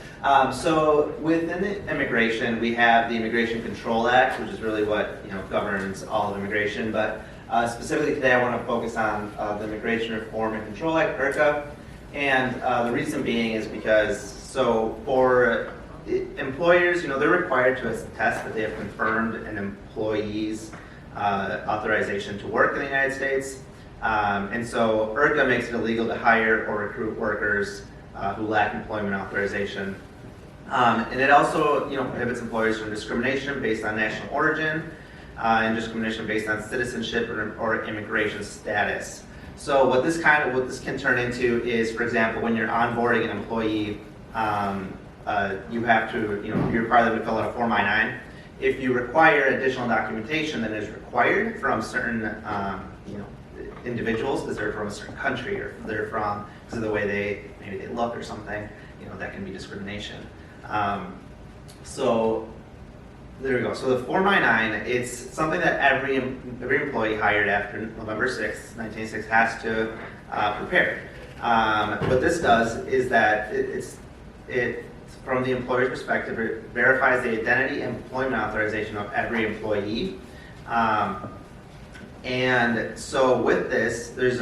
So within the immigration, we have the Immigration Control Act, which is really what governs all of immigration. But specifically today, I want to focus on the Immigration Reform and Control Act, IRCA. And the reason being is because, so for employers, they're required to attest that they have confirmed an employee's authorization to work in the United States. And so IRCA makes it illegal to hire or recruit workers who lack employment authorization. And it also prohibits employers from discrimination based on national origin and discrimination based on citizenship or immigration status. So what this can turn into is, for example, when you're onboarding an employee, you have to, you require them to fill out a Form I-9. If you require additional documentation that is required from certain, individuals, because they're from a certain country or they're from because of the way maybe they look or something, that can be discrimination. So there we go. So the Form I-9, it's something that every employee hired after November 6th, 1986 has to prepare. What this does is that it's from the employer's perspective, it verifies the identity and employment authorization of every employee. And so with this, within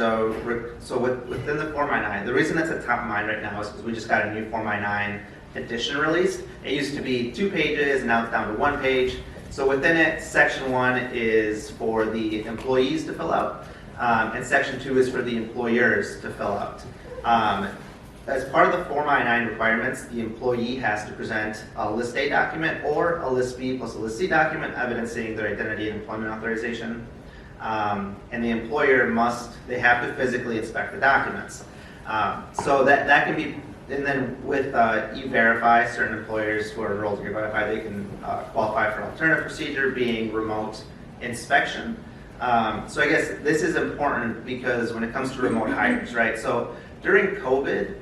the Form I-9, the reason that's at top of mind right now is because we just got a new Form I-9 edition released. It used to be 2 pages, and now it's down to 1 page. So within it, Section 1 is for the employees to fill out, and Section 2 is for the employers to fill out. As part of the Form I-9 requirements, the employee has to present a List A document or a List B plus a List C document evidencing their identity and employment authorization. And the employer they have to physically inspect the documents. So that can be, and then with E-Verify, certain employers who are enrolled in E-Verify, they can qualify for an alternative procedure being remote inspection. So I guess this is important because when it comes to remote hires, right? So during COVID,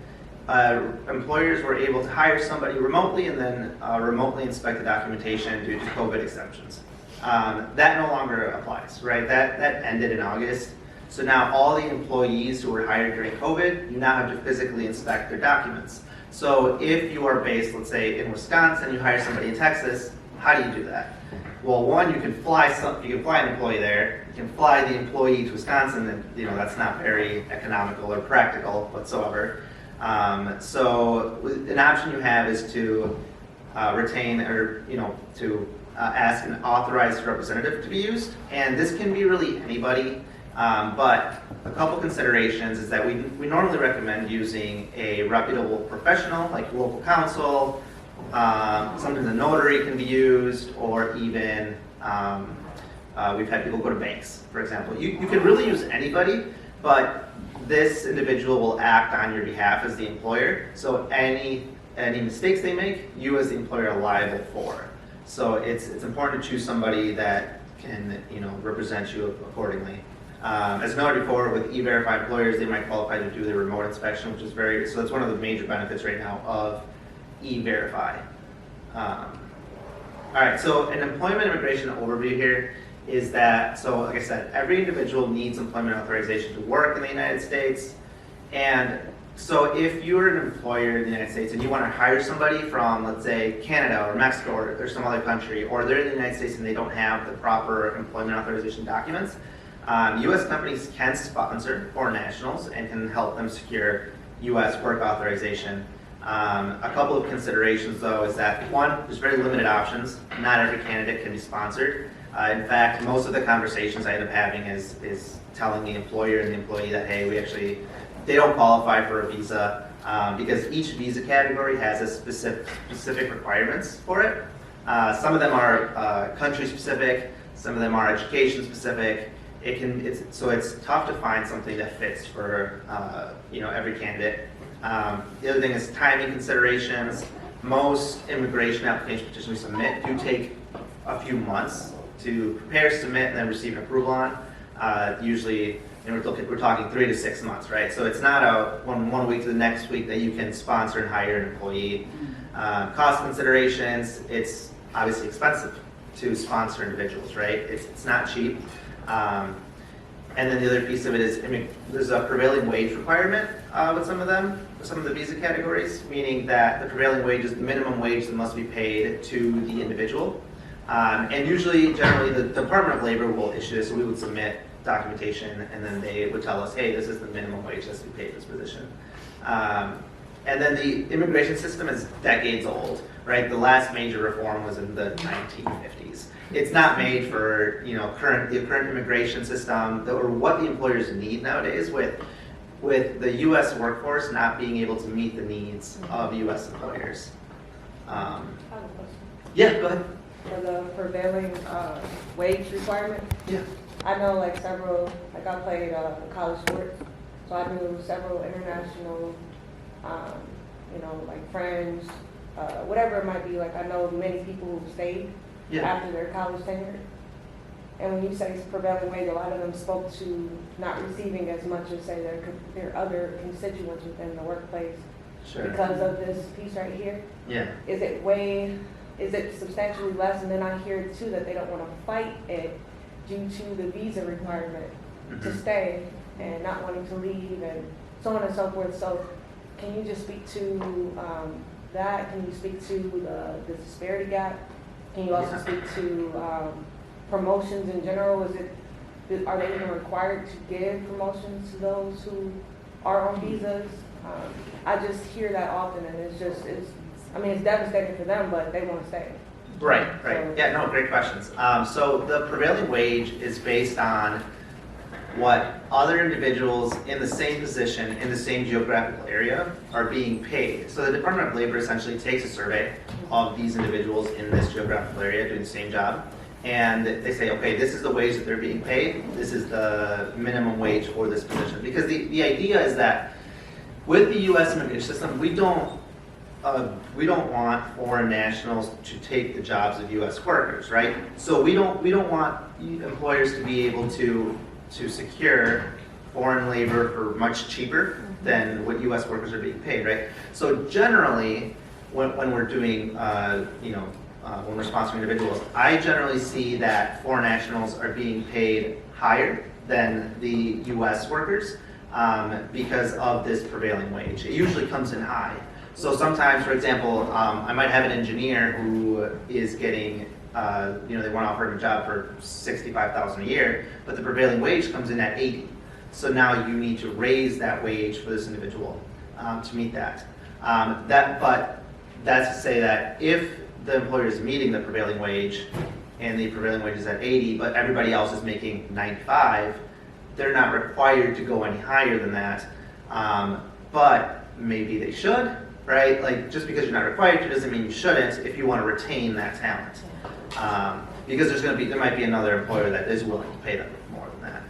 employers were able to hire somebody remotely and then remotely inspect the documentation due to COVID exemptions. That no longer applies, right? That ended in August. So now all the employees who were hired during COVID, you now have to physically inspect their documents. So if you are based, let's say, in Wisconsin, you hire somebody in Texas, how do you do that? Well, one, you can fly an employee there. You can fly the employee to Wisconsin, and that's not very economical or practical whatsoever. So an option you have is to retain or to ask an authorized representative to be used, and this can be really anybody. But a couple considerations is that we normally recommend using a reputable professional like local counsel. Sometimes a notary can be used, or even We've had people go to banks, for example. You can really use anybody, but this individual will act on your behalf as the employer. So any mistakes they make, you as the employer are liable for. So it's important to choose somebody that can represent you accordingly. As noted before, with E-Verify employers, they might qualify to do the remote inspection, which is so that's one of the major benefits right now of E-Verify. All right, so an employment immigration overview here is that, so like I said, every individual needs employment authorization to work in the United States. And so if you're an employer in the United States and you want to hire somebody from, let's say, Canada or Mexico or some other country, or they're in the United States and they don't have the proper employment authorization documents, U.S. companies can sponsor foreign nationals and can help them secure U.S. work authorization. A couple of considerations, though, is that one, there's very limited options. Not every candidate can be sponsored. In fact, most of the conversations I end up having is telling the employer and the employee that, hey, they don't qualify for a visa because each visa category has a specific requirements for it. Some of them are country specific, some of them are education specific. So it's tough to find something that fits for every candidate. The other thing is timing considerations. Most immigration application petitions we submit do take a few months to prepare, submit, and then receive an approval on. Usually, we're talking 3 to 6 months, right? So it's not a one week to the next week that you can sponsor and hire an employee. Cost considerations, it's obviously expensive to sponsor individuals, right? It's not cheap. And then the other piece of it is, there's a prevailing wage requirement with some of the visa categories, meaning that the prevailing wage is the minimum wage that must be paid to the individual. And usually, generally, the Department of Labor will issue this, so we would submit documentation, and then they would tell us, hey, this is the minimum wage that's to be paid this position. And then the immigration system is decades old, right? The last major reform was in the 1950s. It's not made for the current immigration system or what the employers need nowadays with the U.S. workforce not being able to meet the needs of U.S. employers. I have a question. Yeah, go ahead. For the prevailing wage requirement, Yeah. I know I played college sports, so I knew several international, friends, whatever it might be. I know many people who stayed after their college tenure. And when you say prevailing wage, a lot of them spoke to not receiving as much as, say, their other constituents within the workplace because of this piece right here. Yeah. Is it substantially less? And then I hear too that they don't want to fight it due to the visa requirement to stay and not wanting to leave and so on and so forth. So can you just speak to that? Can you speak to the disparity gap? Can you also speak to promotions in general? Are they even required to give promotions to those who are on visas? I just hear that often, and it's devastating for them, but they want to stay. Right. Yeah, no, great questions. So the prevailing wage is based on what other individuals in the same position, in the same geographical area, are being paid. So the Department of Labor essentially takes a survey of these individuals in this geographical area doing the same job, and they say, okay, this is the wage that they're being paid, this is the minimum wage for this position. Because the idea is that with the U.S. immigration system, we don't want foreign nationals to take the jobs of U.S. workers, right? So we don't want employers to be able to secure foreign labor for much cheaper than what U.S. workers are being paid, right? So generally, when we're doing, when we're sponsoring individuals, I generally see that foreign nationals are being paid higher than the U.S. workers because of this prevailing wage. It usually comes in high. So sometimes, for example, I might have an engineer who is getting, they want to offer him a job for $65,000 a year, but the prevailing wage comes in at $80,000. So now you need to raise that wage for this individual to meet that. But that's to say that if the employer is meeting the prevailing wage and the prevailing wage is at $80,000, but everybody else is making $95,000, they're not required to go any higher than that. But maybe they should, right? Like, just because you're not required to doesn't mean you shouldn't if you want to retain that talent. Because there might be another employer that is willing to pay them more than that.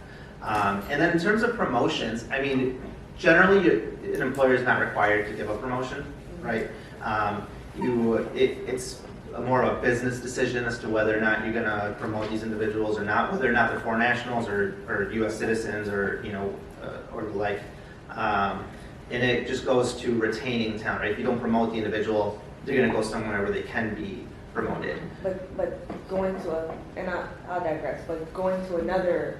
And then in terms of promotions, I mean, generally an employer is not required to give a promotion, right? It's more of a business decision as to whether or not you're going to promote these individuals or not, whether or not they're foreign nationals or U.S. citizens or or the like. And it just goes to retaining talent, right? If you don't promote the individual, they're going to go somewhere where they can be promoted. But going to I'll digress, but going to another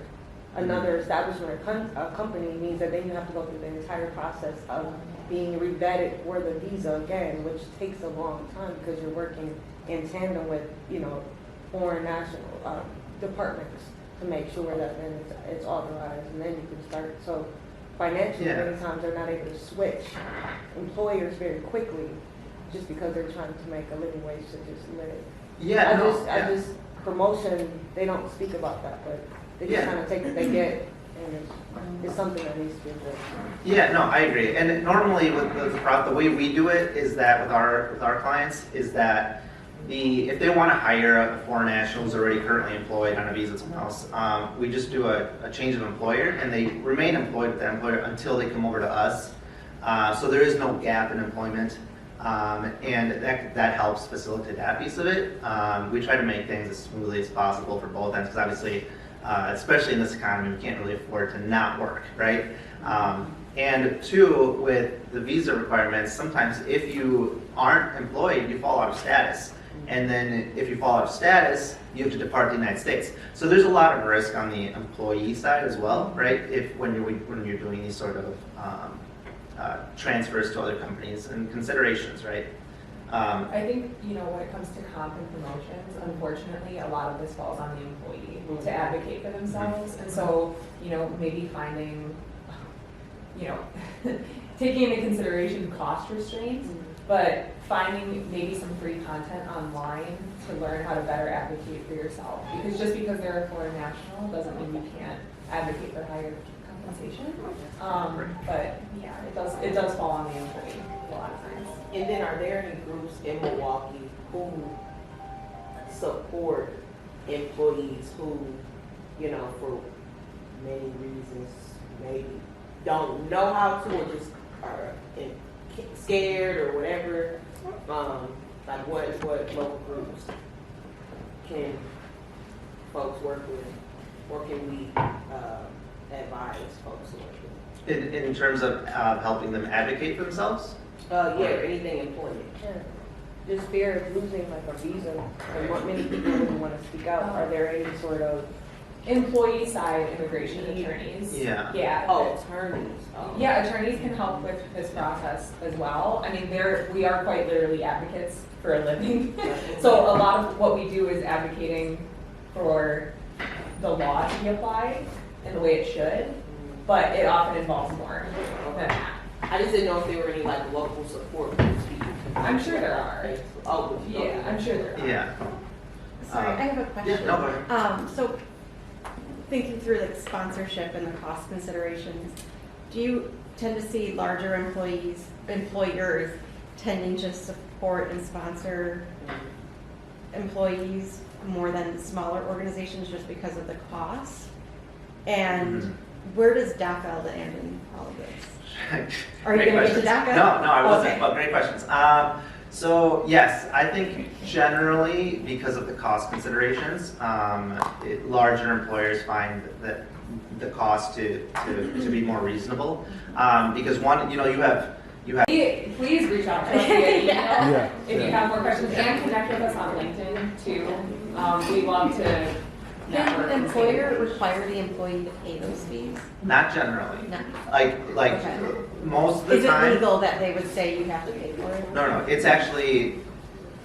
establishment or a company means that then you have to go through the entire process of being re-vetted for the visa again, which takes a long time because you're working in tandem with, foreign national departments to make sure that then it's authorized and then you can start. So financially, many times they're not able to switch employers very quickly just because they're trying to make a living wage to just live. I just promotion, they don't speak about that, but they just kind of take what they get, and it's something that needs to be addressed. Yeah, no, I agree. And normally with the way we do it is that with our clients is that if they want to hire a foreign national who's already currently employed on a visa somewhere else, we just do a change of employer, and they remain employed with that employer until they come over to us. So there is no gap in employment. And that helps facilitate that piece of it. We try to make things as smoothly as possible for both ends, because obviously, especially in this economy, we can't really afford to not work, right? And two, with the visa requirements, sometimes if you aren't employed, you fall out of status. And then if you fall out of status, you have to depart the United States. So there's a lot of risk on the employee side as well, right? When you're doing these sort of transfers to other companies and considerations, right? I think, when it comes to comp and promotions, unfortunately, a lot of this falls on the employee to advocate for themselves. And so, maybe finding, taking into consideration cost restraints, but finding maybe some free content online to learn how to better advocate for yourself. Because just because they're a foreign national doesn't mean you can't advocate for higher compensation. But yeah, it does fall on the employee a lot of times. And then are there any groups in Milwaukee who support employees who, for many reasons, maybe don't know how to or just are scared or whatever? Like what local groups can folks work with, or can we advise folks to work with? In terms of helping them advocate for themselves? Or anything employment. Yeah. Just fear of losing like a visa, and what many people really want to speak out. Are there any sort of Employee side immigration attorneys. Yeah. Yeah. attorneys? Oh. Yeah, attorneys can help with this process as well. I mean, we are quite literally advocates for a living. So a lot of what we do is advocating for the law to be applied in the way it should, but it often involves more than that. I just didn't know if there were any like local support groups. I'm sure there are. Oh, Yeah, I'm sure there are. Yeah. Sorry, I have a question. Yeah, no, go ahead. So thinking through like sponsorship and the cost considerations, do you tend to see larger employers tending to support and sponsor employees more than smaller organizations just because of the cost? And where does DACA land in all of this? Are you going to get to DACA? No, I wasn't, Okay. but great questions. So yes, I think generally because of the cost considerations, larger employers find that the cost to be more reasonable. Because one, you have. Please reach out to us via email Yeah. if you have more questions, and connect with us on LinkedIn too. We love to Can network. the employer require the employee to pay those fees? Not generally. No. Like Okay. most of the Is it time. legal that they would say you have to pay for it? No, it's actually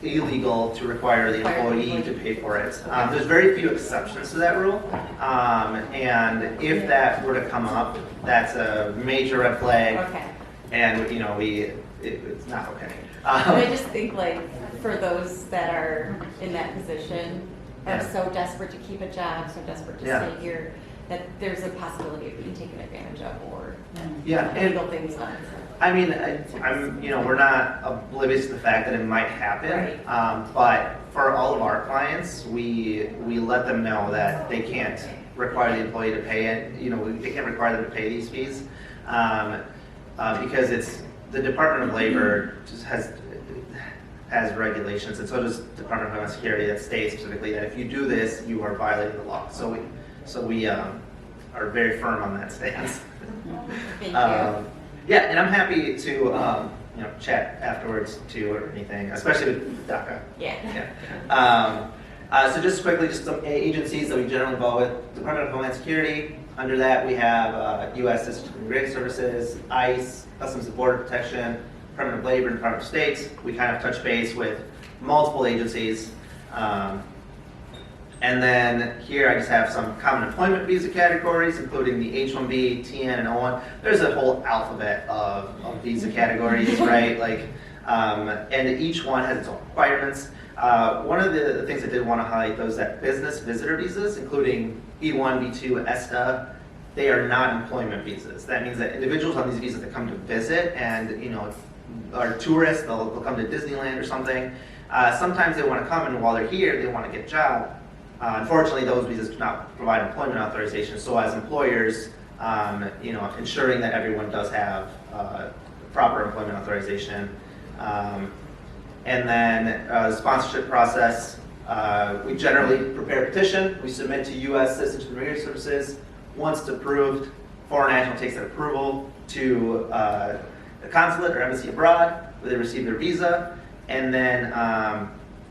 illegal to require the Require the employee to employee. pay for it. There's very few exceptions to that rule. And if that were to come up, that's a major red flag. Okay. And, it's not okay. And I just think like for those that are in that position, are Yeah. so desperate to keep a job, so desperate to Yeah. stay here, that there's a possibility of being taken advantage of or Yeah, and illegal things done. I mean, I'm, we're not oblivious to the fact that it might happen. Right. But for all of our clients, we let them know that they can't require the employee to pay it. They can't require them to pay these fees because it's the Department of Labor just has regulations, and so does the Department of Homeland Security that states specifically that if you do this, you are violating the law. So we are very firm on that stance. Thank you. Yeah, and I'm happy to chat afterwards too or anything, especially with DACA. Yeah. Yeah. So just quickly, just some agencies that we generally involve with: Department of Homeland Security. Under that, we have U.S. Citizenship and Immigration Services, ICE, Customs and Border Protection, Department of Labor, and Department of States. We kind of touch base with multiple agencies. And then here I just have some common employment visa categories, including the H-1B, TN, and O-1. There's a whole alphabet of visa categories, right? And each one has its own requirements. One of the things I did want to highlight, though, is that business visitor visas, including B1, B2, ESTA, they are not employment visas. That means that individuals on these visas that come to visit and, are tourists, they'll come to Disneyland or something. Sometimes they want to come, and while they're here, they want to get a job. Unfortunately, those visas do not provide employment authorization. So as employers, ensuring that everyone does have proper employment authorization. And then the sponsorship process, we generally prepare a petition. We submit to U.S. Citizenship and Immigration Services. Once it's approved, foreign national takes that approval to the consulate or embassy abroad, where they receive their visa, and then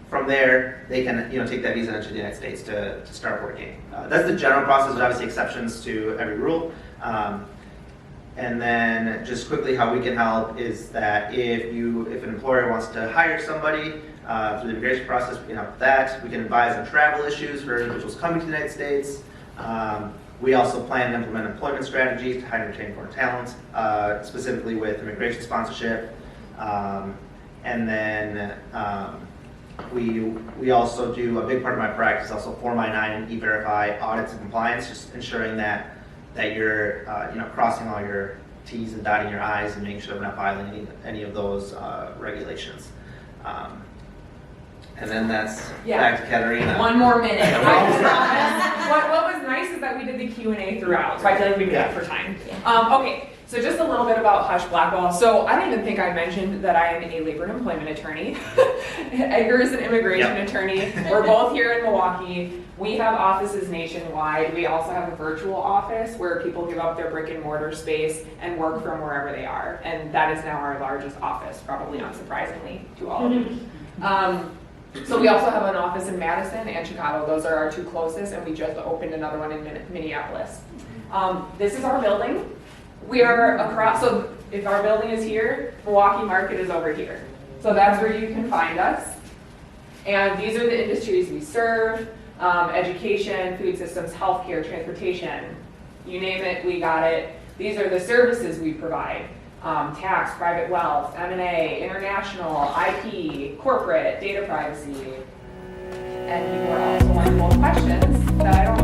from there they can take that visa into the United States to start working. That's the general process. There's obviously exceptions to every rule. And then just quickly how we can help is that if an employer wants to hire somebody through the immigration process, we can help with that. We can advise on travel issues for individuals coming to the United States. We also plan and implement employment strategies to hire and retain foreign talent, specifically with immigration sponsorship. And then we also do, a big part of my practice, also Form I-9 and E-Verify audits and compliance, just ensuring that you're crossing all your T's and dotting your I's and making sure we're not violating any of those regulations. And then that's back to Catarina. One more minute. I promise. What was nice is that we did the Q&A throughout, so I feel like we made up for time. Okay, so just a little bit about Husch Blackwell. So I don't even think I mentioned that I am a labor and employment attorney. Edgar is an immigration attorney. We're both here in Milwaukee. We have offices nationwide. We also have a virtual office where people give up their brick and mortar space and work from wherever they are. And that is now our largest office, probably unsurprisingly to all of you. So we also have an office in Madison and Chicago. Those are our two closest, and we just opened another one in Minneapolis. This is our building. We are across, so if our building is here, Milwaukee Market is over here. So that's where you can find us. And these are the industries we serve: education, food systems, healthcare, transportation, you name it, we got it. These are the services we provide: tax, private wealth, M&A, international, IP, corporate, data privacy. And you are also wonderful questions that I don't